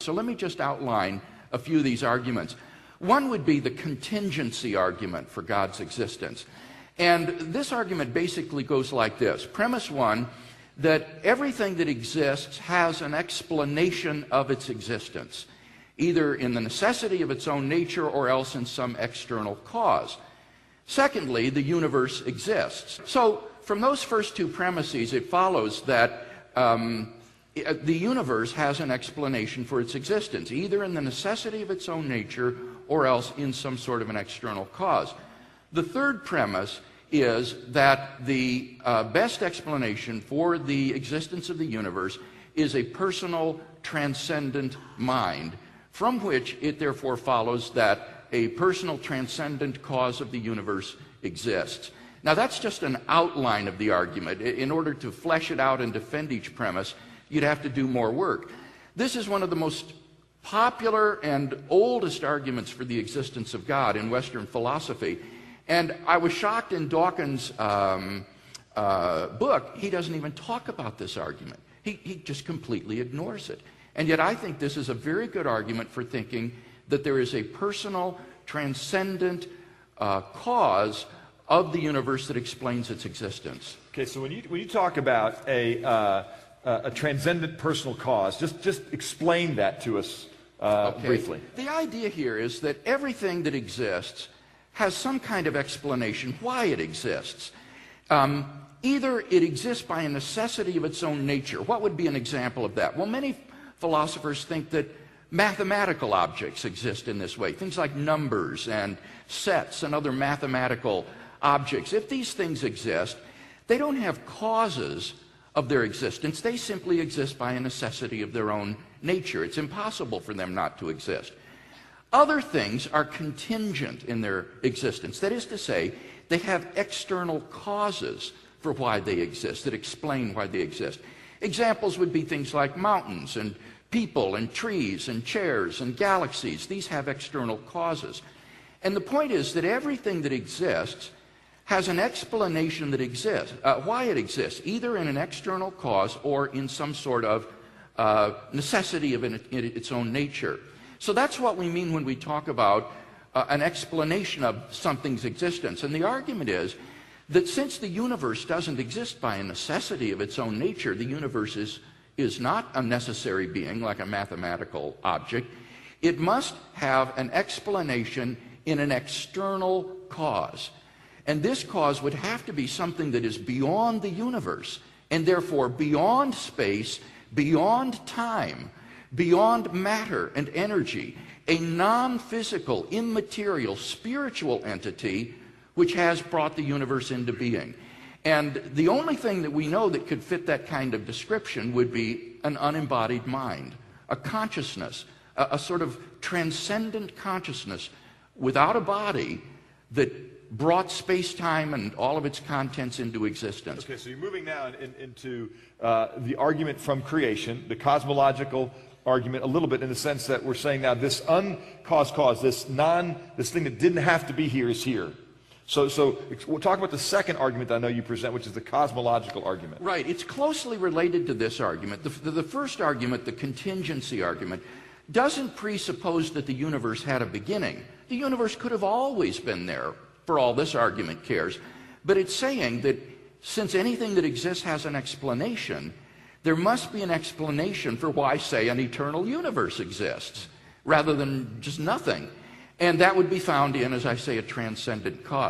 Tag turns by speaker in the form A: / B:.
A: So let me just outline a few of these arguments. One would be the contingency argument for God's existence. And this argument basically goes like this. Premise one, that everything that exists has an explanation of its existence, either in the necessity of its own nature or else in some external cause. Secondly, the universe exists. So from those first two premises, it follows that the universe has an explanation for its existence, either in the necessity of its own nature or else in some sort of an external cause. The third premise is that the best explanation for the existence of the universe is a personal, transcendent mind, from which it therefore follows that a personal, transcendent cause of the universe exists. Now that's just an outline of the argument. In order to flesh it out and defend each premise, you'd have to do more work. This is one of the most popular and oldest arguments for the existence of God in Western philosophy. And I was shocked in Dawkins' book, he doesn't even talk about this argument. He just completely ignores it. And yet I think this is a very good argument for thinking that there is a personal, transcendent cause of the universe that explains its existence.
B: Okay, so when you talk about a transcendent personal cause, just explain that to us briefly.
A: The idea here is that everything that exists has some kind of explanation why it exists. Either it exists by a necessity of its own nature. What would be an example of that? Well, many philosophers think that mathematical objects exist in this way, things like numbers and sets and other mathematical objects. If these things exist, they don't have causes of their existence. They simply exist by a necessity of their own nature. It's impossible for them not to exist. Other things are contingent in their existence. That is to say, they have external causes for why they exist, that explain why they exist. Examples would be things like mountains and people and trees and chairs and galaxies. These have external causes. And the point is that everything that exists has an explanation that exists, why it exists, either in an external cause or in some sort of necessity of its own nature. So that's what we mean when we talk about an explanation of something's existence. And the argument is that since the universe doesn't exist by a necessity of its own nature, the universe is not a necessary being like a mathematical object. It must have an explanation in an external cause. And this cause would have to be something that is beyond the universe, and therefore beyond space, beyond time, beyond matter and energy, a non-physical, immaterial, spiritual entity which has brought the universe into being. And the only thing that we know that could fit that kind of description would be an unembodied mind, a consciousness, a sort of transcendent consciousness without a body that brought space-time and all of its contents into existence.
B: Okay, so you're moving now into the argument from creation, the cosmological argument a little bit, in the sense that we're saying now this uncaused cause, this thing that didn't have to be here is here. So we'll talk about the second argument that I know you present, which is the cosmological argument.
A: Right. It's closely related to this argument. The first argument, the contingency argument, doesn't presuppose that the universe had a beginning. The universe could have always been there, for all this argument cares. But it's saying that since anything that exists has an explanation, there must be an explanation for why, say, an eternal universe exists, rather than just nothing. And that would be found in, as I say, a transcendent cause.